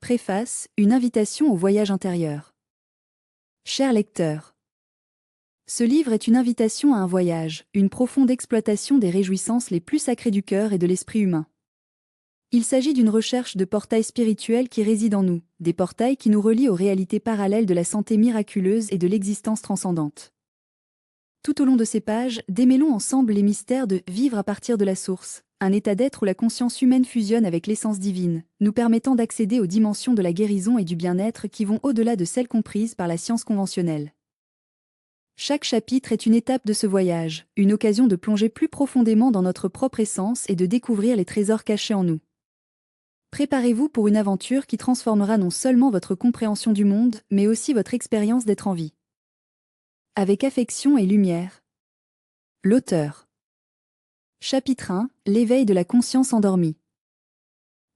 Préface, une invitation au voyage intérieur. Cher lecteur, ce livre est une invitation à un voyage, une profonde exploitation des réjouissances les plus sacrées du cœur et de l'esprit humain. Il s'agit d'une recherche de portails spirituels qui résident en nous, des portails qui nous relient aux réalités parallèles de la santé miraculeuse et de l'existence transcendante. Tout au long de ces pages, démêlons ensemble les mystères de « vivre à partir de la source », un état d'être où la conscience humaine fusionne avec l'essence divine, nous permettant d'accéder aux dimensions de la guérison et du bien-être qui vont au-delà de celles comprises par la science conventionnelle. Chaque chapitre est une étape de ce voyage, une occasion de plonger plus profondément dans notre propre essence et de découvrir les trésors cachés en nous. Préparez-vous pour une aventure qui transformera non seulement votre compréhension du monde, mais aussi votre expérience d'être en vie. Avec affection et lumière. L'auteur. Chapitre 1. L'éveil de la conscience endormie.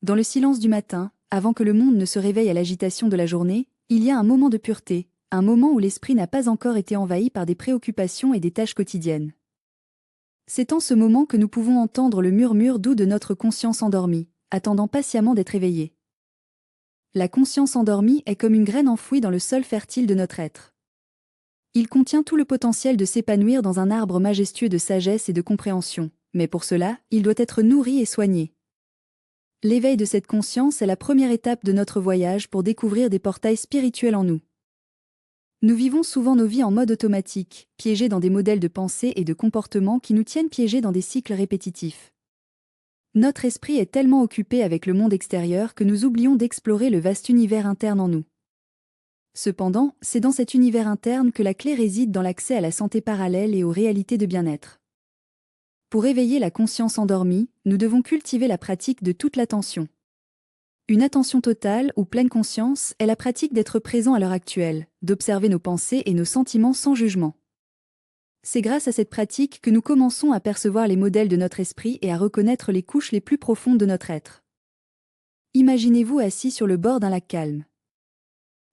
Dans le silence du matin, avant que le monde ne se réveille à l'agitation de la journée, il y a un moment de pureté, un moment où l'esprit n'a pas encore été envahi par des préoccupations et des tâches quotidiennes. C'est en ce moment que nous pouvons entendre le murmure doux de notre conscience endormie, attendant patiemment d'être éveillée. La conscience endormie est comme une graine enfouie dans le sol fertile de notre être. Il contient tout le potentiel de s'épanouir dans un arbre majestueux de sagesse et de compréhension, mais pour cela, il doit être nourri et soigné. L'éveil de cette conscience est la première étape de notre voyage pour découvrir des portails spirituels en nous. Nous vivons souvent nos vies en mode automatique, piégés dans des modèles de pensée et de comportement qui nous tiennent piégés dans des cycles répétitifs. Notre esprit est tellement occupé avec le monde extérieur que nous oublions d'explorer le vaste univers interne en nous. Cependant, c'est dans cet univers interne que la clé réside dans l'accès à la santé parallèle et aux réalités de bien-être. Pour éveiller la conscience endormie, nous devons cultiver la pratique de toute l'attention. Une attention totale ou pleine conscience est la pratique d'être présent à l'heure actuelle, d'observer nos pensées et nos sentiments sans jugement. C'est grâce à cette pratique que nous commençons à percevoir les modèles de notre esprit et à reconnaître les couches les plus profondes de notre être. Imaginez-vous assis sur le bord d'un lac calme.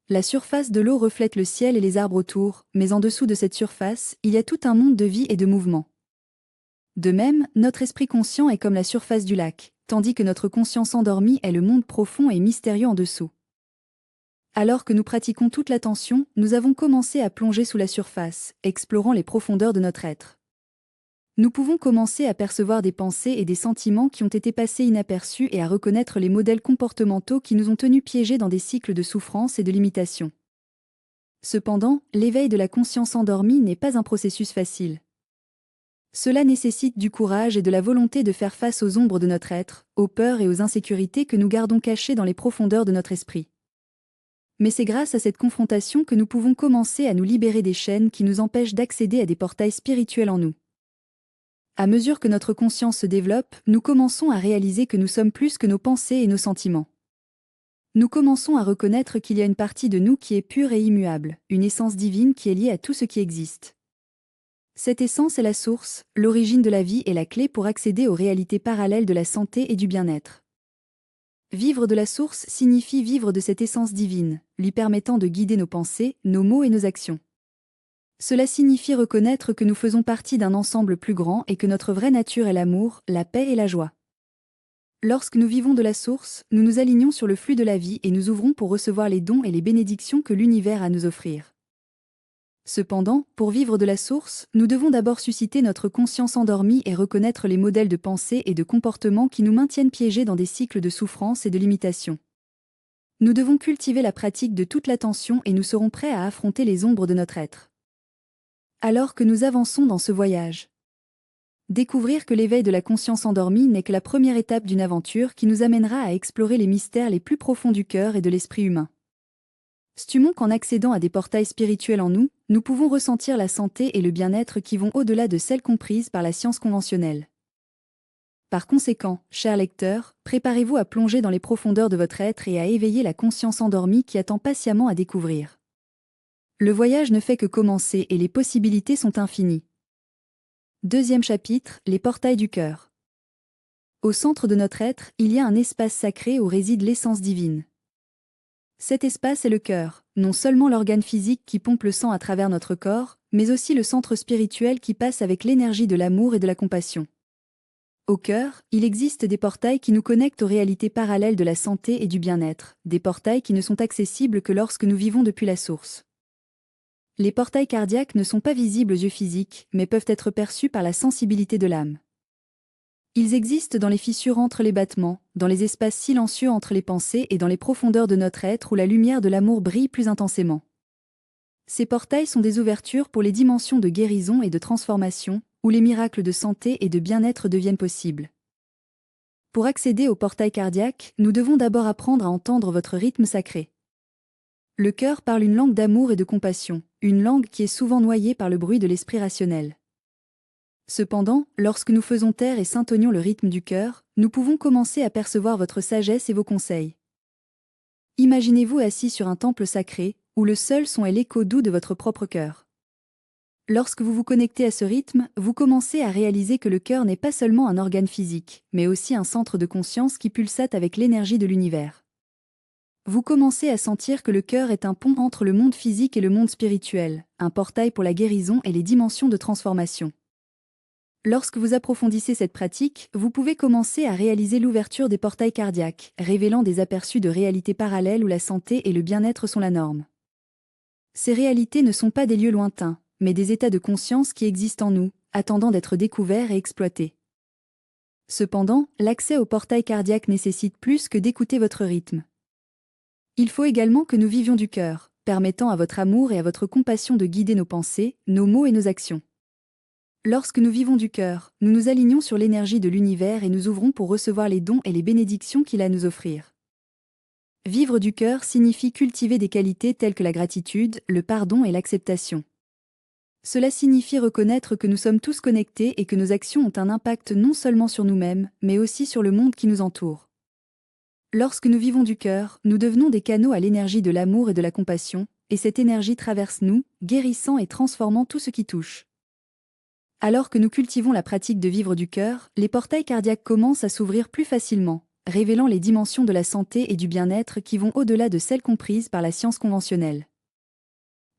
La surface de l'eau reflète le ciel et les arbres autour, mais en dessous de cette surface, il y a tout un monde de vie et de mouvement. De même, notre esprit conscient est comme la surface du lac, tandis que notre conscience endormie est le monde profond et mystérieux en dessous. Alors que nous pratiquons toute l'attention, nous avons commencé à plonger sous la surface, explorant les profondeurs de notre être. Nous pouvons commencer à percevoir des pensées et des sentiments qui ont été passés inaperçus et à reconnaître les modèles comportementaux qui nous ont tenus piégés dans des cycles de souffrance et de limitation. Cependant, l'éveil de la conscience endormie n'est pas un processus facile. Cela nécessite du courage et de la volonté de faire face aux ombres de notre être, aux peurs et aux insécurités que nous gardons cachées dans les profondeurs de notre esprit. Mais c'est grâce à cette confrontation que nous pouvons commencer à nous libérer des chaînes qui nous empêchent d'accéder à des portails spirituels en nous. À mesure que notre conscience se développe, nous commençons à réaliser que nous sommes plus que nos pensées et nos sentiments. Nous commençons à reconnaître qu'il y a une partie de nous qui est pure et immuable, une essence divine qui est liée à tout ce qui existe. Cette essence est la source, l'origine de la vie et la clé pour accéder aux réalités parallèles de la santé et du bien-être. Vivre de la source signifie vivre de cette essence divine, lui permettant de guider nos pensées, nos mots et nos actions. Cela signifie reconnaître que nous faisons partie d'un ensemble plus grand et que notre vraie nature est l'amour, la paix et la joie. Lorsque nous vivons de la source, nous nous alignons sur le flux de la vie et nous ouvrons pour recevoir les dons et les bénédictions que l'univers a à nous offrir. Cependant, pour vivre de la source, nous devons d'abord susciter notre conscience endormie et reconnaître les modèles de pensée et de comportement qui nous maintiennent piégés dans des cycles de souffrance et de limitation. Nous devons cultiver la pratique de toute l'attention et nous serons prêts à affronter les ombres de notre être. Alors que nous avançons dans ce voyage. Découvrir que l'éveil de la conscience endormie n'est que la première étape d'une aventure qui nous amènera à explorer les mystères les plus profonds du cœur et de l'esprit humain. Stumons qu'en accédant à des portails spirituels en nous, nous pouvons ressentir la santé et le bien-être qui vont au-delà de celles comprises par la science conventionnelle. Par conséquent, chers lecteurs, préparez-vous à plonger dans les profondeurs de votre être et à éveiller la conscience endormie qui attend patiemment à découvrir. Le voyage ne fait que commencer et les possibilités sont infinies. Deuxième chapitre, les portails du cœur. Au centre de notre être, il y a un espace sacré où réside l'essence divine. Cet espace est le cœur, non seulement l'organe physique qui pompe le sang à travers notre corps, mais aussi le centre spirituel qui passe avec l'énergie de l'amour et de la compassion. Au cœur, il existe des portails qui nous connectent aux réalités parallèles de la santé et du bien-être, des portails qui ne sont accessibles que lorsque nous vivons depuis la source. Les portails cardiaques ne sont pas visibles aux yeux physiques, mais peuvent être perçus par la sensibilité de l'âme. Ils existent dans les fissures entre les battements, dans les espaces silencieux entre les pensées et dans les profondeurs de notre être où la lumière de l'amour brille plus intensément. Ces portails sont des ouvertures pour les dimensions de guérison et de transformation, où les miracles de santé et de bien-être deviennent possibles. Pour accéder au portail cardiaque, nous devons d'abord apprendre à entendre votre rythme sacré. Le cœur parle une langue d'amour et de compassion, une langue qui est souvent noyée par le bruit de l'esprit rationnel. Cependant, lorsque nous faisons taire et s'intonions le rythme du cœur, nous pouvons commencer à percevoir votre sagesse et vos conseils. Imaginez-vous assis sur un temple sacré, où le seul son est l'écho doux de votre propre cœur. Lorsque vous vous connectez à ce rythme, vous commencez à réaliser que le cœur n'est pas seulement un organe physique, mais aussi un centre de conscience qui pulsate avec l'énergie de l'univers. Vous commencez à sentir que le cœur est un pont entre le monde physique et le monde spirituel, un portail pour la guérison et les dimensions de transformation. Lorsque vous approfondissez cette pratique, vous pouvez commencer à réaliser l'ouverture des portails cardiaques, révélant des aperçus de réalités parallèles où la santé et le bien-être sont la norme. Ces réalités ne sont pas des lieux lointains, mais des états de conscience qui existent en nous, attendant d'être découverts et exploités. Cependant, l'accès au portail cardiaque nécessite plus que d'écouter votre rythme. Il faut également que nous vivions du cœur, permettant à votre amour et à votre compassion de guider nos pensées, nos mots et nos actions. Lorsque nous vivons du cœur, nous nous alignons sur l'énergie de l'univers et nous ouvrons pour recevoir les dons et les bénédictions qu'il a à nous offrir. Vivre du cœur signifie cultiver des qualités telles que la gratitude, le pardon et l'acceptation. Cela signifie reconnaître que nous sommes tous connectés et que nos actions ont un impact non seulement sur nous-mêmes, mais aussi sur le monde qui nous entoure. Lorsque nous vivons du cœur, nous devenons des canaux à l'énergie de l'amour et de la compassion, et cette énergie traverse nous, guérissant et transformant tout ce qui touche. Alors que nous cultivons la pratique de vivre du cœur, les portails cardiaques commencent à s'ouvrir plus facilement, révélant les dimensions de la santé et du bien-être qui vont au-delà de celles comprises par la science conventionnelle.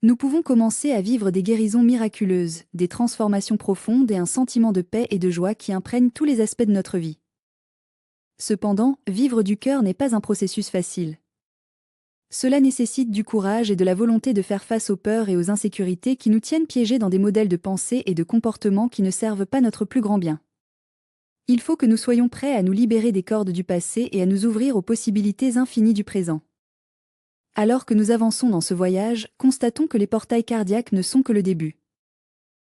Nous pouvons commencer à vivre des guérisons miraculeuses, des transformations profondes et un sentiment de paix et de joie qui imprègnent tous les aspects de notre vie. Cependant, vivre du cœur n'est pas un processus facile. Cela nécessite du courage et de la volonté de faire face aux peurs et aux insécurités qui nous tiennent piégés dans des modèles de pensée et de comportement qui ne servent pas notre plus grand bien. Il faut que nous soyons prêts à nous libérer des cordes du passé et à nous ouvrir aux possibilités infinies du présent. Alors que nous avançons dans ce voyage, constatons que les portails cardiaques ne sont que le début.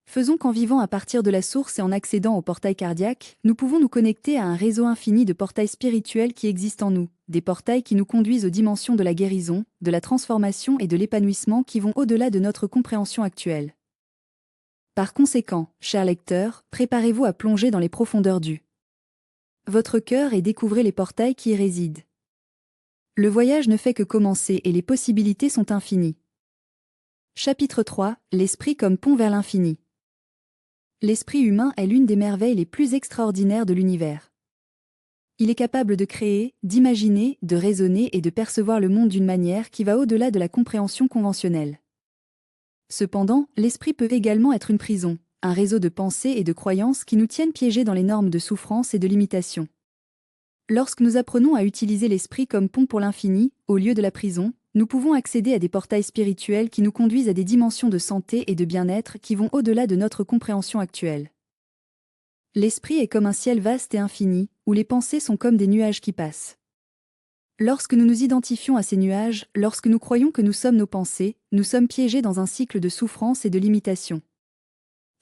Faisons qu'en vivant à partir de la source et en accédant au portail cardiaque, nous pouvons nous connecter à un réseau infini de portails spirituels qui existent en nous, des portails qui nous conduisent aux dimensions de la guérison, de la transformation et de l'épanouissement qui vont au-delà de notre compréhension actuelle. Par conséquent, chers lecteurs, préparez-vous à plonger dans les profondeurs du votre cœur et découvrez les portails qui y résident. Le voyage ne fait que commencer et les possibilités sont infinies. Chapitre 3, l'esprit comme pont vers l'infini. L'esprit humain est l'une des merveilles les plus extraordinaires de l'univers. Il est capable de créer, d'imaginer, de raisonner et de percevoir le monde d'une manière qui va au-delà de la compréhension conventionnelle. Cependant, l'esprit peut également être une prison, un réseau de pensées et de croyances qui nous tiennent piégés dans les normes de souffrance et de limitation. Lorsque nous apprenons à utiliser l'esprit comme pont pour l'infini, au lieu de la prison, nous pouvons accéder à des portails spirituels qui nous conduisent à des dimensions de santé et de bien-être qui vont au-delà de notre compréhension actuelle. L'esprit est comme un ciel vaste et infini, où les pensées sont comme des nuages qui passent. Lorsque nous nous identifions à ces nuages, lorsque nous croyons que nous sommes nos pensées, nous sommes piégés dans un cycle de souffrance et de limitation.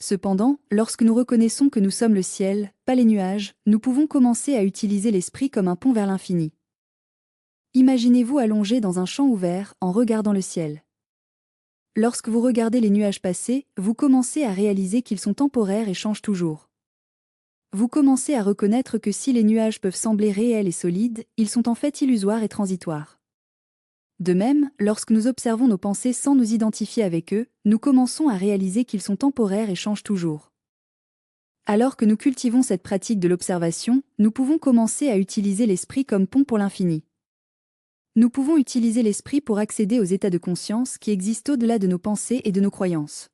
Cependant, lorsque nous reconnaissons que nous sommes le ciel, pas les nuages, nous pouvons commencer à utiliser l'esprit comme un pont vers l'infini. Imaginez-vous allongé dans un champ ouvert, en regardant le ciel. Lorsque vous regardez les nuages passer, vous commencez à réaliser qu'ils sont temporaires et changent toujours. Vous commencez à reconnaître que si les nuages peuvent sembler réels et solides, ils sont en fait illusoires et transitoires. De même, lorsque nous observons nos pensées sans nous identifier avec eux, nous commençons à réaliser qu'ils sont temporaires et changent toujours. Alors que nous cultivons cette pratique de l'observation, nous pouvons commencer à utiliser l'esprit comme pont pour l'infini. Nous pouvons utiliser l'esprit pour accéder aux états de conscience qui existent au-delà de nos pensées et de nos croyances.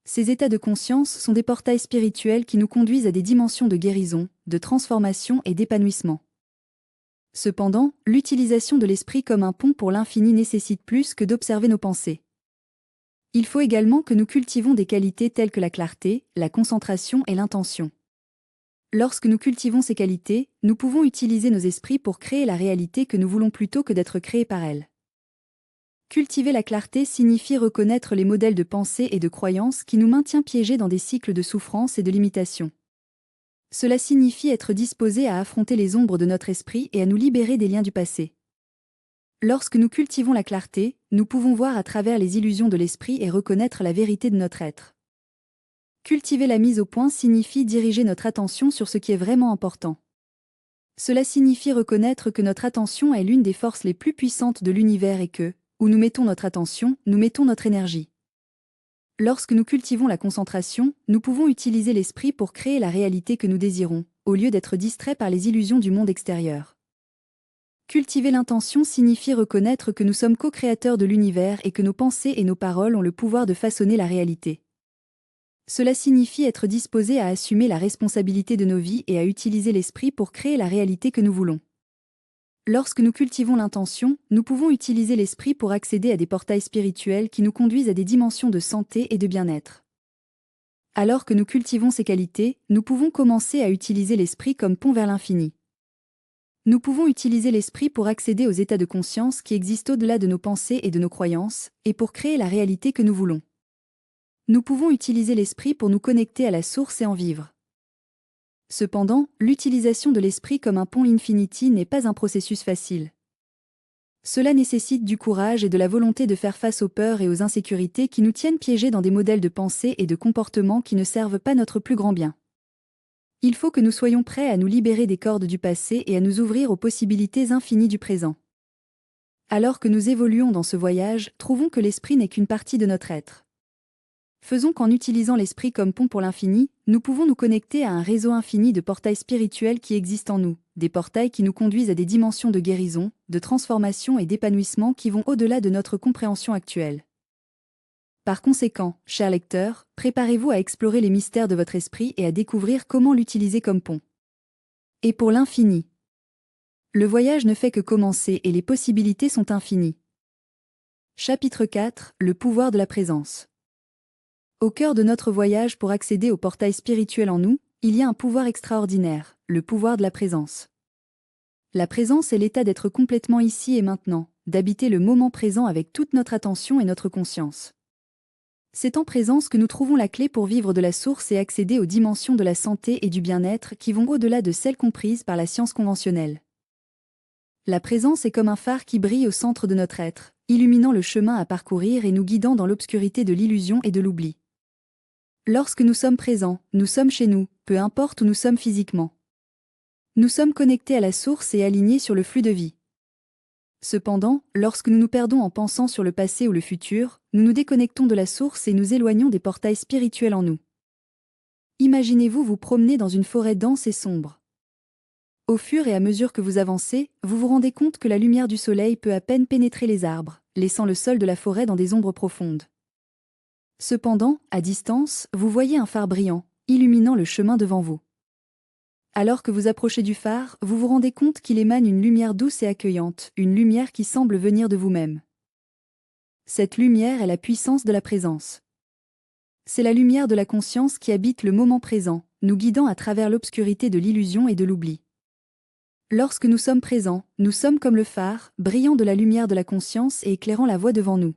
Ces états de conscience sont des portails spirituels qui nous conduisent à des dimensions de guérison, de transformation et d'épanouissement. Cependant, l'utilisation de l'esprit comme un pont pour l'infini nécessite plus que d'observer nos pensées. Il faut également que nous cultivons des qualités telles que la clarté, la concentration et l'intention. Lorsque nous cultivons ces qualités, nous pouvons utiliser nos esprits pour créer la réalité que nous voulons plutôt que d'être créés par elle. Cultiver la clarté signifie reconnaître les modèles de pensée et de croyance qui nous maintiennent piégés dans des cycles de souffrance et de limitation. Cela signifie être disposé à affronter les ombres de notre esprit et à nous libérer des liens du passé. Lorsque nous cultivons la clarté, nous pouvons voir à travers les illusions de l'esprit et reconnaître la vérité de notre être. Cultiver la mise au point signifie diriger notre attention sur ce qui est vraiment important. Cela signifie reconnaître que notre attention est l'une des forces les plus puissantes de l'univers et que, où nous mettons notre attention, nous mettons notre énergie. Lorsque nous cultivons la concentration, nous pouvons utiliser l'esprit pour créer la réalité que nous désirons, au lieu d'être distraits par les illusions du monde extérieur. Cultiver l'intention signifie reconnaître que nous sommes co-créateurs de l'univers et que nos pensées et nos paroles ont le pouvoir de façonner la réalité. Cela signifie être disposé à assumer la responsabilité de nos vies et à utiliser l'esprit pour créer la réalité que nous voulons. Lorsque nous cultivons l'intention, nous pouvons utiliser l'esprit pour accéder à des portails spirituels qui nous conduisent à des dimensions de santé et de bien-être. Alors que nous cultivons ces qualités, nous pouvons commencer à utiliser l'esprit comme pont vers l'infini. Nous pouvons utiliser l'esprit pour accéder aux états de conscience qui existent au-delà de nos pensées et de nos croyances, et pour créer la réalité que nous voulons. Nous pouvons utiliser l'esprit pour nous connecter à la source et en vivre. Cependant, l'utilisation de l'esprit comme un pont infinity n'est pas un processus facile. Cela nécessite du courage et de la volonté de faire face aux peurs et aux insécurités qui nous tiennent piégés dans des modèles de pensée et de comportement qui ne servent pas notre plus grand bien. Il faut que nous soyons prêts à nous libérer des cordes du passé et à nous ouvrir aux possibilités infinies du présent. Alors que nous évoluons dans ce voyage, trouvons que l'esprit n'est qu'une partie de notre être. Faisons qu'en utilisant l'esprit comme pont pour l'infini, nous pouvons nous connecter à un réseau infini de portails spirituels qui existent en nous, des portails qui nous conduisent à des dimensions de guérison, de transformation et d'épanouissement qui vont au-delà de notre compréhension actuelle. Par conséquent, chers lecteurs, préparez-vous à explorer les mystères de votre esprit et à découvrir comment l'utiliser comme pont. Et pour l'infini. Le voyage ne fait que commencer et les possibilités sont infinies. Chapitre 4, le pouvoir de la présence. Au cœur de notre voyage pour accéder au portail spirituel en nous, il y a un pouvoir extraordinaire, le pouvoir de la présence. La présence est l'état d'être complètement ici et maintenant, d'habiter le moment présent avec toute notre attention et notre conscience. C'est en présence que nous trouvons la clé pour vivre de la source et accéder aux dimensions de la santé et du bien-être qui vont au-delà de celles comprises par la science conventionnelle. La présence est comme un phare qui brille au centre de notre être, illuminant le chemin à parcourir et nous guidant dans l'obscurité de l'illusion et de l'oubli. Lorsque nous sommes présents, nous sommes chez nous, peu importe où nous sommes physiquement. Nous sommes connectés à la source et alignés sur le flux de vie. Cependant, lorsque nous nous perdons en pensant sur le passé ou le futur, nous nous déconnectons de la source et nous éloignons des portails spirituels en nous. Imaginez-vous vous promener dans une forêt dense et sombre. Au fur et à mesure que vous avancez, vous vous rendez compte que la lumière du soleil peut à peine pénétrer les arbres, laissant le sol de la forêt dans des ombres profondes. Cependant, à distance, vous voyez un phare brillant, illuminant le chemin devant vous. Alors que vous approchez du phare, vous vous rendez compte qu'il émane une lumière douce et accueillante, une lumière qui semble venir de vous-même. Cette lumière est la puissance de la présence. C'est la lumière de la conscience qui habite le moment présent, nous guidant à travers l'obscurité de l'illusion et de l'oubli. Lorsque nous sommes présents, nous sommes comme le phare, brillant de la lumière de la conscience et éclairant la voie devant nous.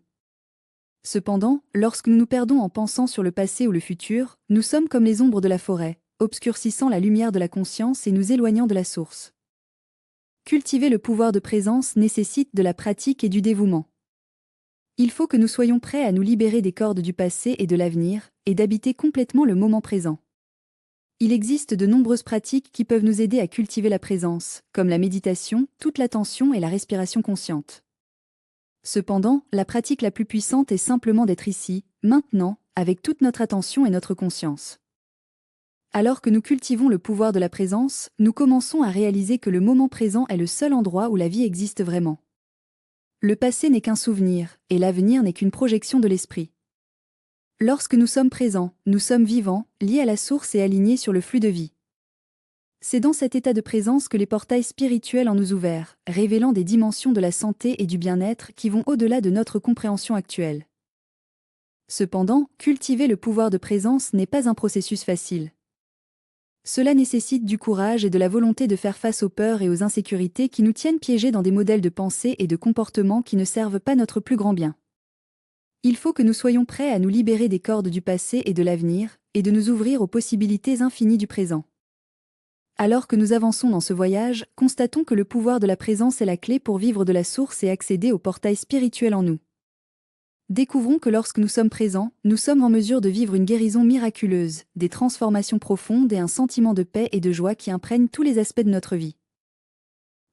Cependant, lorsque nous nous perdons en pensant sur le passé ou le futur, nous sommes comme les ombres de la forêt, obscurcissant la lumière de la conscience et nous éloignant de la source. Cultiver le pouvoir de présence nécessite de la pratique et du dévouement. Il faut que nous soyons prêts à nous libérer des cordes du passé et de l'avenir, et d'habiter complètement le moment présent. Il existe de nombreuses pratiques qui peuvent nous aider à cultiver la présence, comme la méditation, toute l'attention et la respiration consciente. Cependant, la pratique la plus puissante est simplement d'être ici, maintenant, avec toute notre attention et notre conscience. Alors que nous cultivons le pouvoir de la présence, nous commençons à réaliser que le moment présent est le seul endroit où la vie existe vraiment. Le passé n'est qu'un souvenir, et l'avenir n'est qu'une projection de l'esprit. Lorsque nous sommes présents, nous sommes vivants, liés à la source et alignés sur le flux de vie. C'est dans cet état de présence que les portails spirituels en nous ouvrent, révélant des dimensions de la santé et du bien-être qui vont au-delà de notre compréhension actuelle. Cependant, cultiver le pouvoir de présence n'est pas un processus facile. Cela nécessite du courage et de la volonté de faire face aux peurs et aux insécurités qui nous tiennent piégés dans des modèles de pensée et de comportement qui ne servent pas notre plus grand bien. Il faut que nous soyons prêts à nous libérer des cordes du passé et de l'avenir, et de nous ouvrir aux possibilités infinies du présent. Alors que nous avançons dans ce voyage, constatons que le pouvoir de la présence est la clé pour vivre de la source et accéder au portail spirituel en nous. Découvrons que lorsque nous sommes présents, nous sommes en mesure de vivre une guérison miraculeuse, des transformations profondes et un sentiment de paix et de joie qui imprègnent tous les aspects de notre vie.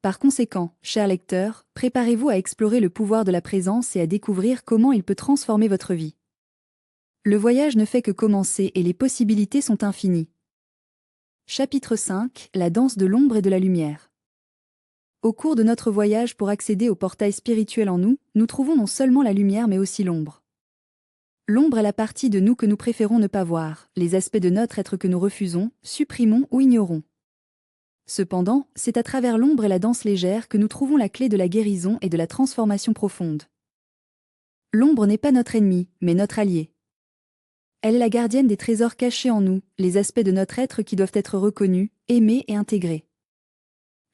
Par conséquent, chers lecteurs, préparez-vous à explorer le pouvoir de la présence et à découvrir comment il peut transformer votre vie. Le voyage ne fait que commencer et les possibilités sont infinies. Chapitre 5 : La danse de l'ombre et de la lumière. Au cours de notre voyage pour accéder au portail spirituel en nous, nous trouvons non seulement la lumière mais aussi l'ombre. L'ombre est la partie de nous que nous préférons ne pas voir, les aspects de notre être que nous refusons, supprimons ou ignorons. Cependant, c'est à travers l'ombre et la danse légère que nous trouvons la clé de la guérison et de la transformation profonde. L'ombre n'est pas notre ennemi, mais notre allié. Elle est la gardienne des trésors cachés en nous, les aspects de notre être qui doivent être reconnus, aimés et intégrés.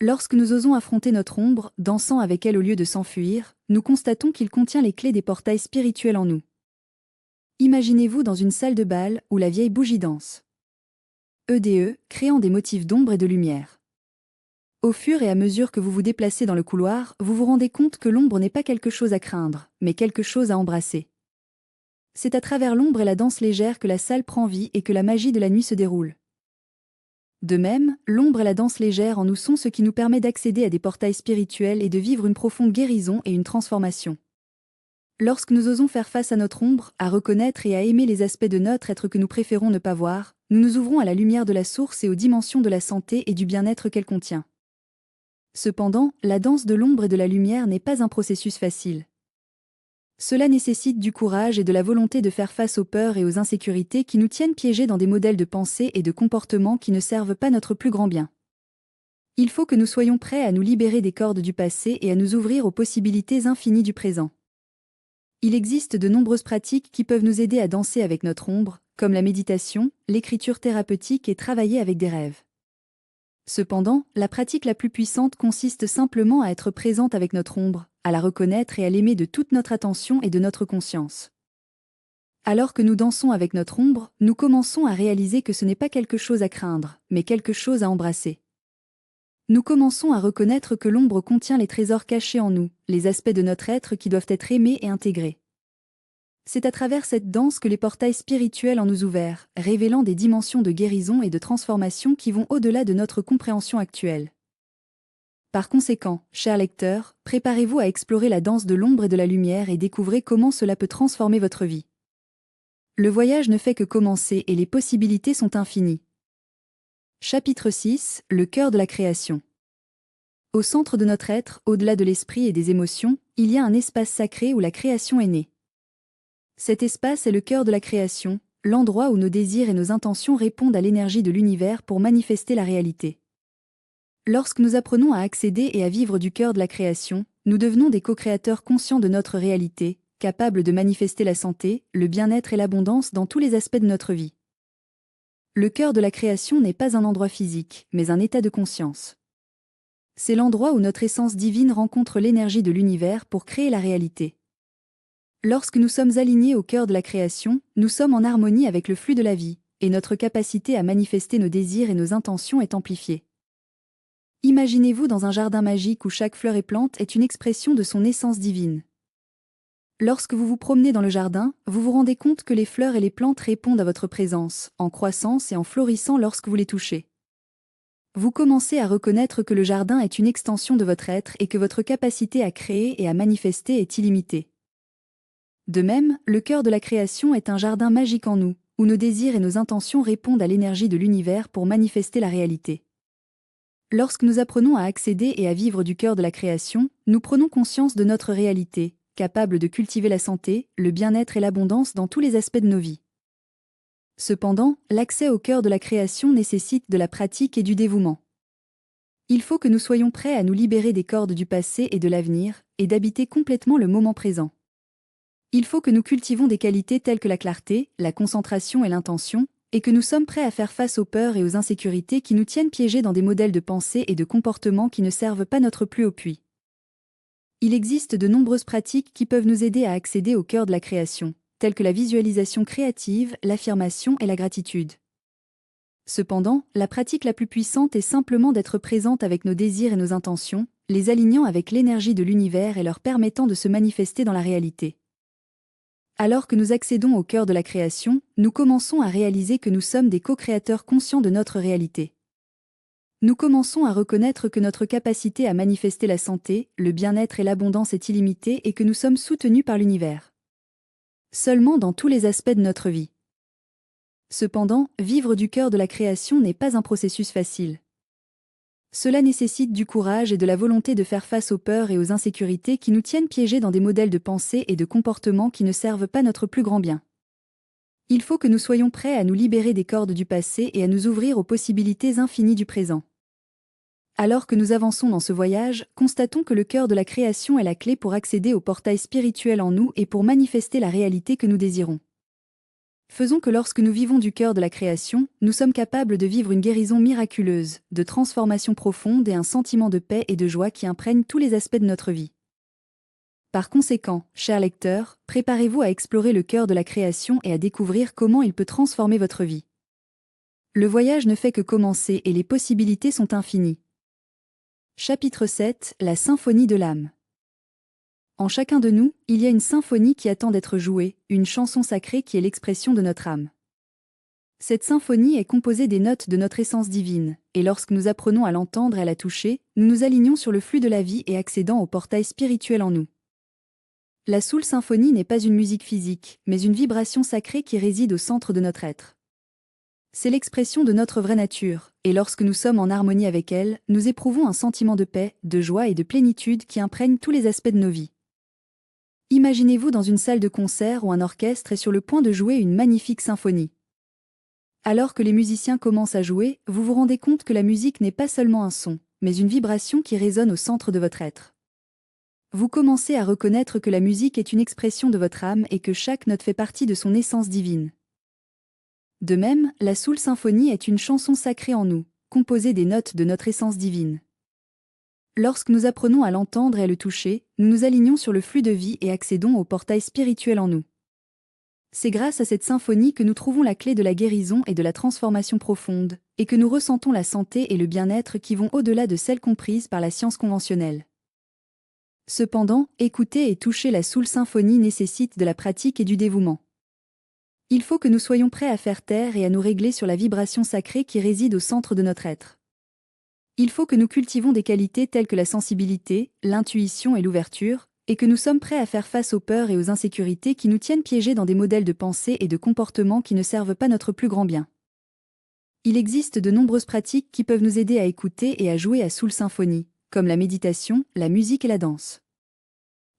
Lorsque nous osons affronter notre ombre, dansant avec elle au lieu de s'enfuir, nous constatons qu'il contient les clés des portails spirituels en nous. Imaginez-vous dans une salle de bal où la vieille bougie danse. EDE, créant des motifs d'ombre et de lumière. Au fur et à mesure que vous vous déplacez dans le couloir, vous vous rendez compte que l'ombre n'est pas quelque chose à craindre, mais quelque chose à embrasser. C'est à travers l'ombre et la danse légère que la salle prend vie et que la magie de la nuit se déroule. De même, l'ombre et la danse légère en nous sont ce qui nous permet d'accéder à des portails spirituels et de vivre une profonde guérison et une transformation. Lorsque nous osons faire face à notre ombre, à reconnaître et à aimer les aspects de notre être que nous préférons ne pas voir, nous nous ouvrons à la lumière de la source et aux dimensions de la santé et du bien-être qu'elle contient. Cependant, la danse de l'ombre et de la lumière n'est pas un processus facile. Cela nécessite du courage et de la volonté de faire face aux peurs et aux insécurités qui nous tiennent piégés dans des modèles de pensée et de comportement qui ne servent pas notre plus grand bien. Il faut que nous soyons prêts à nous libérer des cordes du passé et à nous ouvrir aux possibilités infinies du présent. Il existe de nombreuses pratiques qui peuvent nous aider à danser avec notre ombre, comme la méditation, l'écriture thérapeutique et travailler avec des rêves. Cependant, la pratique la plus puissante consiste simplement à être présente avec notre ombre, à la reconnaître et à l'aimer de toute notre attention et de notre conscience. Alors que nous dansons avec notre ombre, nous commençons à réaliser que ce n'est pas quelque chose à craindre, mais quelque chose à embrasser. Nous commençons à reconnaître que l'ombre contient les trésors cachés en nous, les aspects de notre être qui doivent être aimés et intégrés. C'est à travers cette danse que les portails spirituels en nous ouvrent, révélant des dimensions de guérison et de transformation qui vont au-delà de notre compréhension actuelle. Par conséquent, chers lecteurs, préparez-vous à explorer la danse de l'ombre et de la lumière et découvrez comment cela peut transformer votre vie. Le voyage ne fait que commencer et les possibilités sont infinies. Chapitre 6 : Le cœur de la création. Au centre de notre être, au-delà de l'esprit et des émotions, il y a un espace sacré où la création est née. Cet espace est le cœur de la création, l'endroit où nos désirs et nos intentions répondent à l'énergie de l'univers pour manifester la réalité. Lorsque nous apprenons à accéder et à vivre du cœur de la création, nous devenons des co-créateurs conscients de notre réalité, capables de manifester la santé, le bien-être et l'abondance dans tous les aspects de notre vie. Le cœur de la création n'est pas un endroit physique, mais un état de conscience. C'est l'endroit où notre essence divine rencontre l'énergie de l'univers pour créer la réalité. Lorsque nous sommes alignés au cœur de la création, nous sommes en harmonie avec le flux de la vie, et notre capacité à manifester nos désirs et nos intentions est amplifiée. Imaginez-vous dans un jardin magique où chaque fleur et plante est une expression de son essence divine. Lorsque vous vous promenez dans le jardin, vous vous rendez compte que les fleurs et les plantes répondent à votre présence, en croissance et en florissant lorsque vous les touchez. Vous commencez à reconnaître que le jardin est une extension de votre être et que votre capacité à créer et à manifester est illimitée. De même, le cœur de la création est un jardin magique en nous, où nos désirs et nos intentions répondent à l'énergie de l'univers pour manifester la réalité. Lorsque nous apprenons à accéder et à vivre du cœur de la création, nous prenons conscience de notre réalité, capable de cultiver la santé, le bien-être et l'abondance dans tous les aspects de nos vies. Cependant, l'accès au cœur de la création nécessite de la pratique et du dévouement. Il faut que nous soyons prêts à nous libérer des cordes du passé et de l'avenir, et d'habiter complètement le moment présent. Il faut que nous cultivons des qualités telles que la clarté, la concentration et l'intention, et que nous sommes prêts à faire face aux peurs et aux insécurités qui nous tiennent piégés dans des modèles de pensée et de comportement qui ne servent pas notre plus haut puits. Il existe de nombreuses pratiques qui peuvent nous aider à accéder au cœur de la création, telles que la visualisation créative, l'affirmation et la gratitude. Cependant, la pratique la plus puissante est simplement d'être présente avec nos désirs et nos intentions, les alignant avec l'énergie de l'univers et leur permettant de se manifester dans la réalité. Alors que nous accédons au cœur de la création, nous commençons à réaliser que nous sommes des co-créateurs conscients de notre réalité. Nous commençons à reconnaître que notre capacité à manifester la santé, le bien-être et l'abondance est illimitée et que nous sommes soutenus par l'univers. Seulement dans tous les aspects de notre vie. Cependant, vivre du cœur de la création n'est pas un processus facile. Cela nécessite du courage et de la volonté de faire face aux peurs et aux insécurités qui nous tiennent piégés dans des modèles de pensée et de comportement qui ne servent pas notre plus grand bien. Il faut que nous soyons prêts à nous libérer des cordes du passé et à nous ouvrir aux possibilités infinies du présent. Alors que nous avançons dans ce voyage, constatons que le cœur de la création est la clé pour accéder au portail spirituel en nous et pour manifester la réalité que nous désirons. Faisons que lorsque nous vivons du cœur de la création, nous sommes capables de vivre une guérison miraculeuse, de transformation profonde et un sentiment de paix et de joie qui imprègne tous les aspects de notre vie. Par conséquent, chers lecteurs, préparez-vous à explorer le cœur de la création et à découvrir comment il peut transformer votre vie. Le voyage ne fait que commencer et les possibilités sont infinies. Chapitre 7, la symphonie de l'âme. En chacun de nous, il y a une symphonie qui attend d'être jouée, une chanson sacrée qui est l'expression de notre âme. Cette symphonie est composée des notes de notre essence divine, et lorsque nous apprenons à l'entendre et à la toucher, nous nous alignons sur le flux de la vie et accédons au portail spirituel en nous. La Soul Symphonie n'est pas une musique physique, mais une vibration sacrée qui réside au centre de notre être. C'est l'expression de notre vraie nature, et lorsque nous sommes en harmonie avec elle, nous éprouvons un sentiment de paix, de joie et de plénitude qui imprègne tous les aspects de nos vies. Imaginez-vous dans une salle de concert où un orchestre est sur le point de jouer une magnifique symphonie. Alors que les musiciens commencent à jouer, vous vous rendez compte que la musique n'est pas seulement un son, mais une vibration qui résonne au centre de votre être. Vous commencez à reconnaître que la musique est une expression de votre âme et que chaque note fait partie de son essence divine. De même, la Soul Symphonie est une chanson sacrée en nous, composée des notes de notre essence divine. Lorsque nous apprenons à l'entendre et à le toucher, nous nous alignons sur le flux de vie et accédons au portail spirituel en nous. C'est grâce à cette symphonie que nous trouvons la clé de la guérison et de la transformation profonde, et que nous ressentons la santé et le bien-être qui vont au-delà de celles comprises par la science conventionnelle. Cependant, écouter et toucher la Soul Symphonie nécessite de la pratique et du dévouement. Il faut que nous soyons prêts à faire taire et à nous régler sur la vibration sacrée qui réside au centre de notre être. Il faut que nous cultivons des qualités telles que la sensibilité, l'intuition et l'ouverture, et que nous sommes prêts à faire face aux peurs et aux insécurités qui nous tiennent piégés dans des modèles de pensée et de comportement qui ne servent pas notre plus grand bien. Il existe de nombreuses pratiques qui peuvent nous aider à écouter et à jouer à Soul Symphonie, comme la méditation, la musique et la danse.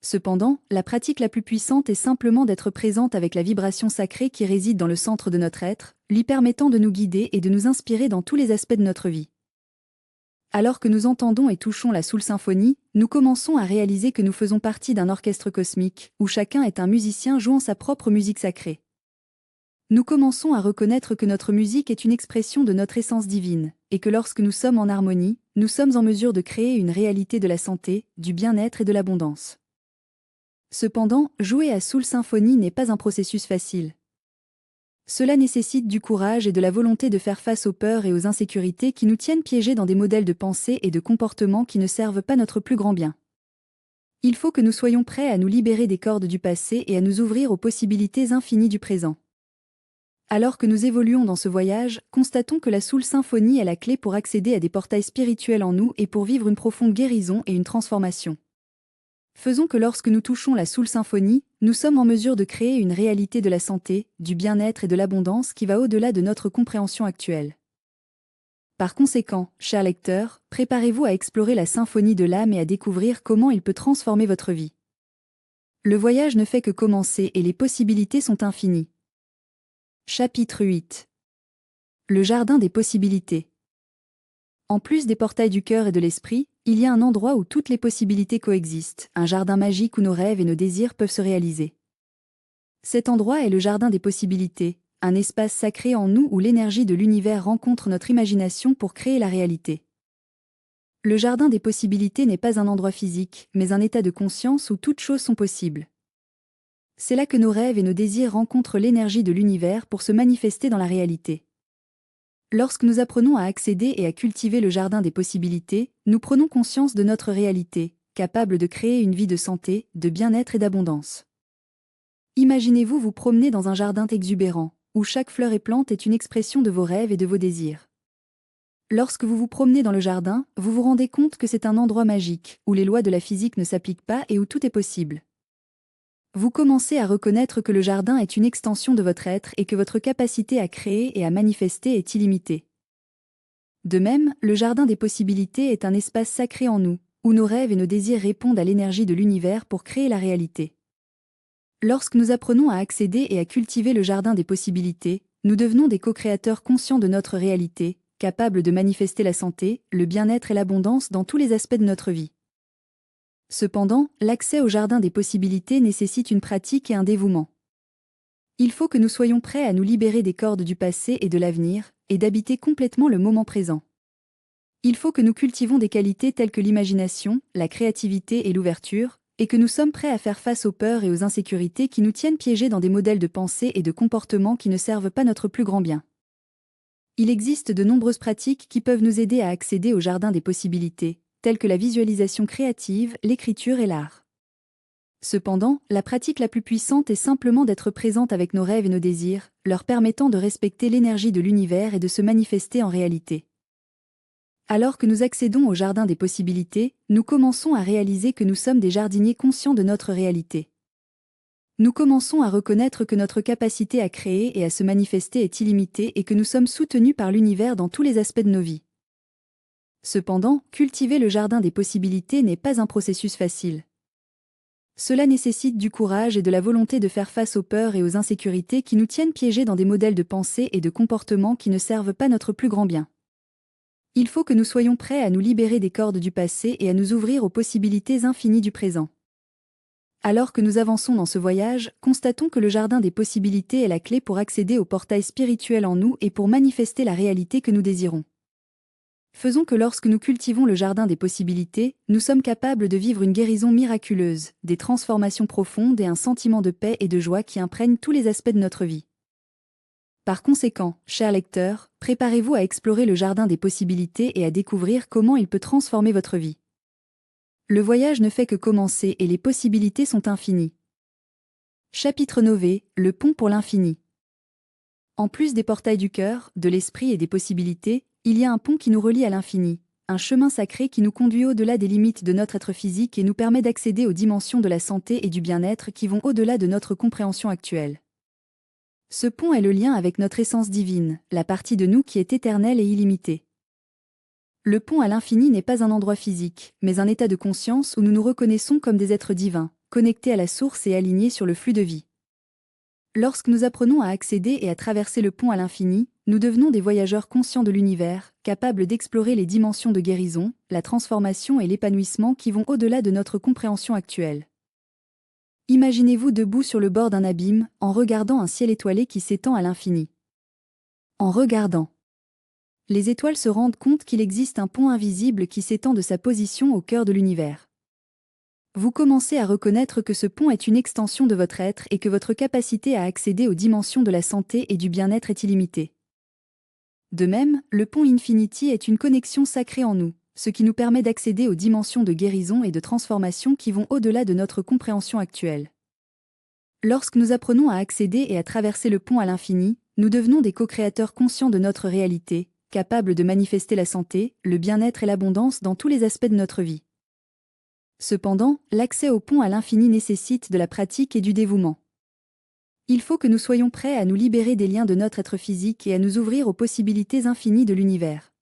Cependant, la pratique la plus puissante est simplement d'être présente avec la vibration sacrée qui réside dans le centre de notre être, lui permettant de nous guider et de nous inspirer dans tous les aspects de notre vie. Alors que nous entendons et touchons la Soul Symphonie, nous commençons à réaliser que nous faisons partie d'un orchestre cosmique, où chacun est un musicien jouant sa propre musique sacrée. Nous commençons à reconnaître que notre musique est une expression de notre essence divine, et que lorsque nous sommes en harmonie, nous sommes en mesure de créer une réalité de la santé, du bien-être et de l'abondance. Cependant, jouer à Soul Symphonie n'est pas un processus facile. Cela nécessite du courage et de la volonté de faire face aux peurs et aux insécurités qui nous tiennent piégés dans des modèles de pensée et de comportement qui ne servent pas notre plus grand bien. Il faut que nous soyons prêts à nous libérer des cordes du passé et à nous ouvrir aux possibilités infinies du présent. Alors que nous évoluons dans ce voyage, constatons que la Soul Symphonie est la clé pour accéder à des portails spirituels en nous et pour vivre une profonde guérison et une transformation. Faisons que lorsque nous touchons la Soul Symphonie, nous sommes en mesure de créer une réalité de la santé, du bien-être et de l'abondance qui va au-delà de notre compréhension actuelle. Par conséquent, chers lecteurs, préparez-vous à explorer la symphonie de l'âme et à découvrir comment il peut transformer votre vie. Le voyage ne fait que commencer et les possibilités sont infinies. Chapitre 8. Le jardin des possibilités. En plus des portails du cœur et de l'esprit, il y a un endroit où toutes les possibilités coexistent, un jardin magique où nos rêves et nos désirs peuvent se réaliser. Cet endroit est le jardin des possibilités, un espace sacré en nous où l'énergie de l'univers rencontre notre imagination pour créer la réalité. Le jardin des possibilités n'est pas un endroit physique, mais un état de conscience où toutes choses sont possibles. C'est là que nos rêves et nos désirs rencontrent l'énergie de l'univers pour se manifester dans la réalité. Lorsque nous apprenons à accéder et à cultiver le jardin des possibilités, nous prenons conscience de notre réalité, capable de créer une vie de santé, de bien-être et d'abondance. Imaginez-vous vous promener dans un jardin exubérant, où chaque fleur et plante est une expression de vos rêves et de vos désirs. Lorsque vous vous promenez dans le jardin, vous vous rendez compte que c'est un endroit magique, où les lois de la physique ne s'appliquent pas et où tout est possible. Vous commencez à reconnaître que le jardin est une extension de votre être et que votre capacité à créer et à manifester est illimitée. De même, le jardin des possibilités est un espace sacré en nous, où nos rêves et nos désirs répondent à l'énergie de l'univers pour créer la réalité. Lorsque nous apprenons à accéder et à cultiver le jardin des possibilités, nous devenons des co-créateurs conscients de notre réalité, capables de manifester la santé, le bien-être et l'abondance dans tous les aspects de notre vie. Cependant, l'accès au jardin des possibilités nécessite une pratique et un dévouement. Il faut que nous soyons prêts à nous libérer des cordes du passé et de l'avenir, et d'habiter complètement le moment présent. Il faut que nous cultivons des qualités telles que l'imagination, la créativité et l'ouverture, et que nous sommes prêts à faire face aux peurs et aux insécurités qui nous tiennent piégés dans des modèles de pensée et de comportement qui ne servent pas notre plus grand bien. Il existe de nombreuses pratiques qui peuvent nous aider à accéder au jardin des possibilités, telles que la visualisation créative, l'écriture et l'art. Cependant, la pratique la plus puissante est simplement d'être présente avec nos rêves et nos désirs, leur permettant de respecter l'énergie de l'univers et de se manifester en réalité. Alors que nous accédons au jardin des possibilités, nous commençons à réaliser que nous sommes des jardiniers conscients de notre réalité. Nous commençons à reconnaître que notre capacité à créer et à se manifester est illimitée et que nous sommes soutenus par l'univers dans tous les aspects de nos vies. Cependant, cultiver le jardin des possibilités n'est pas un processus facile. Cela nécessite du courage et de la volonté de faire face aux peurs et aux insécurités qui nous tiennent piégés dans des modèles de pensée et de comportement qui ne servent pas notre plus grand bien. Il faut que nous soyons prêts à nous libérer des cordes du passé et à nous ouvrir aux possibilités infinies du présent. Alors que nous avançons dans ce voyage, constatons que le jardin des possibilités est la clé pour accéder au portail spirituel en nous et pour manifester la réalité que nous désirons. Faisons que lorsque nous cultivons le jardin des possibilités, nous sommes capables de vivre une guérison miraculeuse, des transformations profondes et un sentiment de paix et de joie qui imprègnent tous les aspects de notre vie. Par conséquent, chers lecteurs, préparez-vous à explorer le jardin des possibilités et à découvrir comment il peut transformer votre vie. Le voyage ne fait que commencer et les possibilités sont infinies. Chapitre 9, le pont pour l'infini. En plus des portails du cœur, de l'esprit et des possibilités, il y a un pont qui nous relie à l'infini, un chemin sacré qui nous conduit au-delà des limites de notre être physique et nous permet d'accéder aux dimensions de la santé et du bien-être qui vont au-delà de notre compréhension actuelle. Ce pont est le lien avec notre essence divine, la partie de nous qui est éternelle et illimitée. Le pont à l'infini n'est pas un endroit physique, mais un état de conscience où nous nous reconnaissons comme des êtres divins, connectés à la source et alignés sur le flux de vie. Lorsque nous apprenons à accéder et à traverser le pont à l'infini, nous devenons des voyageurs conscients de l'univers, capables d'explorer les dimensions de guérison, la transformation et l'épanouissement qui vont au-delà de notre compréhension actuelle. Imaginez-vous debout sur le bord d'un abîme, en regardant un ciel étoilé qui s'étend à l'infini. En regardant, les étoiles se rendent compte qu'il existe un pont invisible qui s'étend de sa position au cœur de l'univers. Vous commencez à reconnaître que ce pont est une extension de votre être et que votre capacité à accéder aux dimensions de la santé et du bien-être est illimitée. De même, le pont Infinity est une connexion sacrée en nous, ce qui nous permet d'accéder aux dimensions de guérison et de transformation qui vont au-delà de notre compréhension actuelle. Lorsque nous apprenons à accéder et à traverser le pont à l'infini, nous devenons des co-créateurs conscients de notre réalité, capables de manifester la santé, le bien-être et l'abondance dans tous les aspects de notre vie. Cependant, l'accès au pont à l'infini nécessite de la pratique et du dévouement. Il faut que nous soyons prêts à nous libérer des liens de notre être physique et à nous ouvrir aux possibilités infinies de l'univers.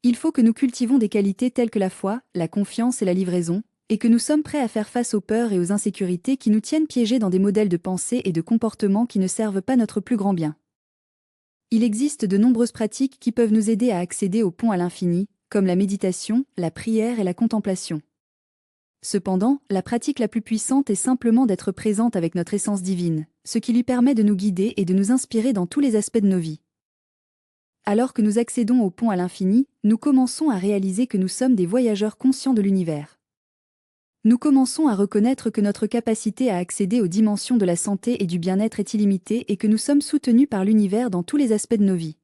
Il faut que nous cultivons des qualités telles que la foi, la confiance et la livraison, et que nous sommes prêts à faire face aux peurs et aux insécurités qui nous tiennent piégés dans des modèles de pensée et de comportement qui ne servent pas notre plus grand bien. Il existe de nombreuses pratiques qui peuvent nous aider à accéder au pont à l'infini, comme la méditation, la prière et la contemplation. Cependant, la pratique la plus puissante est simplement d'être présente avec notre essence divine, ce qui lui permet de nous guider et de nous inspirer dans tous les aspects de nos vies. Alors que nous accédons au pont à l'infini, nous commençons à réaliser que nous sommes des voyageurs conscients de l'univers. Nous commençons à reconnaître que notre capacité à accéder aux dimensions de la santé et du bien-être est illimitée et que nous sommes soutenus par l'univers dans tous les aspects de nos vies.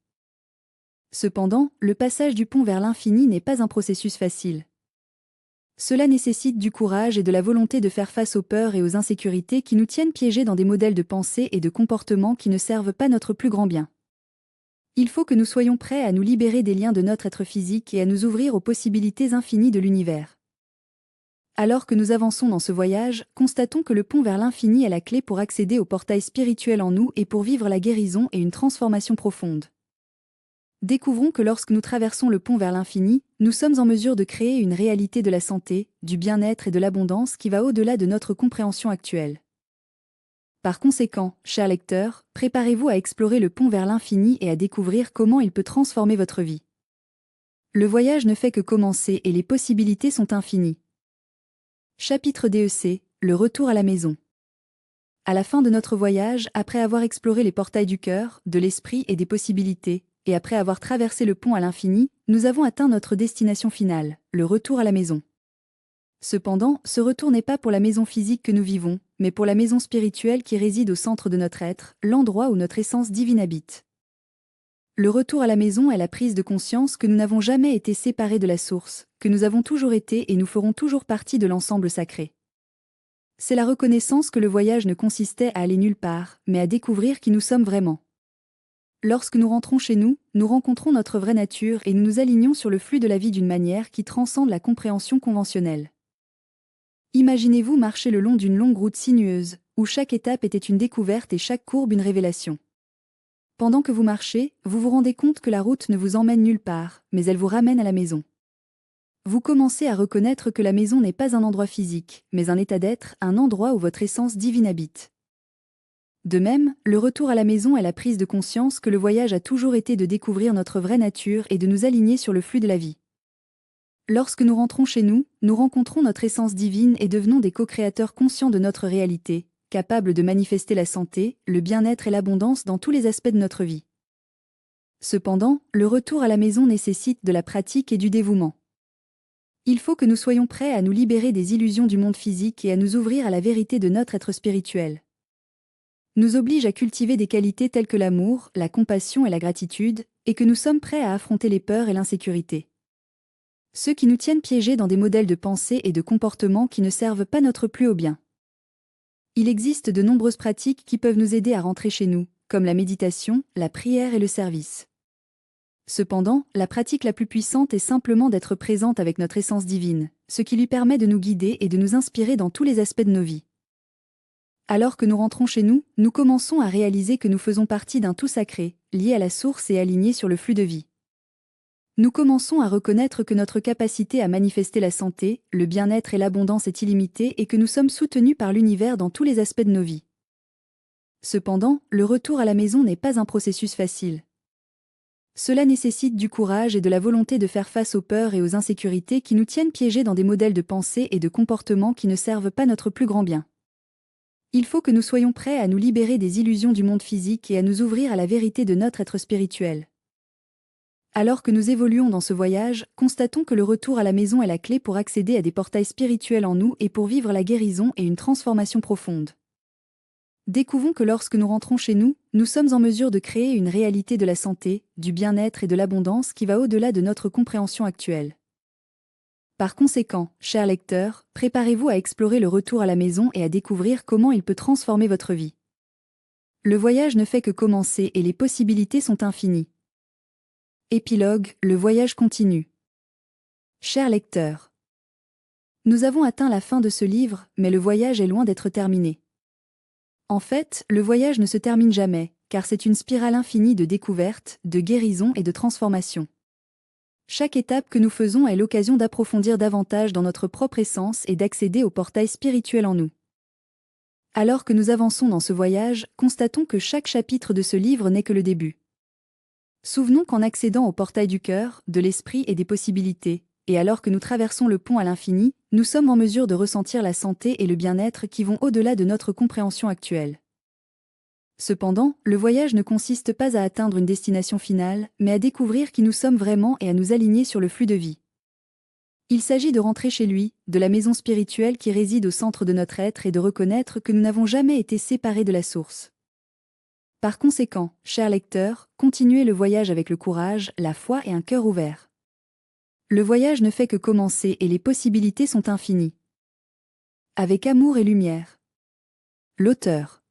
Cependant, le passage du pont vers l'infini n'est pas un processus facile. Cela nécessite du courage et de la volonté de faire face aux peurs et aux insécurités qui nous tiennent piégés dans des modèles de pensée et de comportement qui ne servent pas notre plus grand bien. Il faut que nous soyons prêts à nous libérer des liens de notre être physique et à nous ouvrir aux possibilités infinies de l'univers. Alors que nous avançons dans ce voyage, constatons que le pont vers l'infini est la clé pour accéder au portail spirituel en nous et pour vivre la guérison et une transformation profonde. Découvrons que lorsque nous traversons le pont vers l'infini, nous sommes en mesure de créer une réalité de la santé, du bien-être et de l'abondance qui va au-delà de notre compréhension actuelle. Par conséquent, chers lecteurs, préparez-vous à explorer le pont vers l'infini et à découvrir comment il peut transformer votre vie. Le voyage ne fait que commencer et les possibilités sont infinies. Chapitre DEC, le retour à la maison. À la fin de notre voyage, après avoir exploré les portails du cœur, de l'esprit et des possibilités, et après avoir traversé le pont à l'infini, nous avons atteint notre destination finale, le retour à la maison. Cependant, ce retour n'est pas pour la maison physique que nous vivons, mais pour la maison spirituelle qui réside au centre de notre être, l'endroit où notre essence divine habite. Le retour à la maison est la prise de conscience que nous n'avons jamais été séparés de la source, que nous avons toujours été et nous ferons toujours partie de l'ensemble sacré. C'est la reconnaissance que le voyage ne consistait à aller nulle part, mais à découvrir qui nous sommes vraiment. Lorsque nous rentrons chez nous, nous rencontrons notre vraie nature et nous nous alignons sur le flux de la vie d'une manière qui transcende la compréhension conventionnelle. Imaginez-vous marcher le long d'une longue route sinueuse, où chaque étape était une découverte et chaque courbe une révélation. Pendant que vous marchez, vous vous rendez compte que la route ne vous emmène nulle part, mais elle vous ramène à la maison. Vous commencez à reconnaître que la maison n'est pas un endroit physique, mais un état d'être, un endroit où votre essence divine habite. De même, le retour à la maison est la prise de conscience que le voyage a toujours été de découvrir notre vraie nature et de nous aligner sur le flux de la vie. Lorsque nous rentrons chez nous, nous rencontrons notre essence divine et devenons des co-créateurs conscients de notre réalité, capables de manifester la santé, le bien-être et l'abondance dans tous les aspects de notre vie. Cependant, le retour à la maison nécessite de la pratique et du dévouement. Il faut que nous soyons prêts à nous libérer des illusions du monde physique et à nous ouvrir à la vérité de notre être spirituel. Nous oblige à cultiver des qualités telles que l'amour, la compassion et la gratitude, et que nous sommes prêts à affronter les peurs et l'insécurité. Ceux qui nous tiennent piégés dans des modèles de pensée et de comportement qui ne servent pas notre plus haut bien. Il existe de nombreuses pratiques qui peuvent nous aider à rentrer chez nous, comme la méditation, la prière et le service. Cependant, la pratique la plus puissante est simplement d'être présente avec notre essence divine, ce qui lui permet de nous guider et de nous inspirer dans tous les aspects de nos vies. Alors que nous rentrons chez nous, nous commençons à réaliser que nous faisons partie d'un tout sacré, lié à la source et aligné sur le flux de vie. Nous commençons à reconnaître que notre capacité à manifester la santé, le bien-être et l'abondance est illimitée et que nous sommes soutenus par l'univers dans tous les aspects de nos vies. Cependant, le retour à la maison n'est pas un processus facile. Cela nécessite du courage et de la volonté de faire face aux peurs et aux insécurités qui nous tiennent piégés dans des modèles de pensée et de comportement qui ne servent pas notre plus grand bien. Il faut que nous soyons prêts à nous libérer des illusions du monde physique et à nous ouvrir à la vérité de notre être spirituel. Alors que nous évoluons dans ce voyage, constatons que le retour à la maison est la clé pour accéder à des portails spirituels en nous et pour vivre la guérison et une transformation profonde. Découvrons que lorsque nous rentrons chez nous, nous sommes en mesure de créer une réalité de la santé, du bien-être et de l'abondance qui va au-delà de notre compréhension actuelle. Par conséquent, chers lecteurs, préparez-vous à explorer le retour à la maison et à découvrir comment il peut transformer votre vie. Le voyage ne fait que commencer et les possibilités sont infinies. Épilogue, le voyage continue. Chers lecteurs, nous avons atteint la fin de ce livre, mais le voyage est loin d'être terminé. En fait, le voyage ne se termine jamais, car c'est une spirale infinie de découvertes, de guérison et de transformation. Chaque étape que nous faisons est l'occasion d'approfondir davantage dans notre propre essence et d'accéder au portail spirituel en nous. Alors que nous avançons dans ce voyage, constatons que chaque chapitre de ce livre n'est que le début. Souvenons qu'en accédant au portail du cœur, de l'esprit et des possibilités, et alors que nous traversons le pont à l'infini, nous sommes en mesure de ressentir la santé et le bien-être qui vont au-delà de notre compréhension actuelle. Cependant, le voyage ne consiste pas à atteindre une destination finale, mais à découvrir qui nous sommes vraiment et à nous aligner sur le flux de vie. Il s'agit de rentrer chez lui, de la maison spirituelle qui réside au centre de notre être et de reconnaître que nous n'avons jamais été séparés de la source. Par conséquent, chers lecteurs, continuez le voyage avec le courage, la foi et un cœur ouvert. Le voyage ne fait que commencer et les possibilités sont infinies. Avec amour et lumière. L'auteur.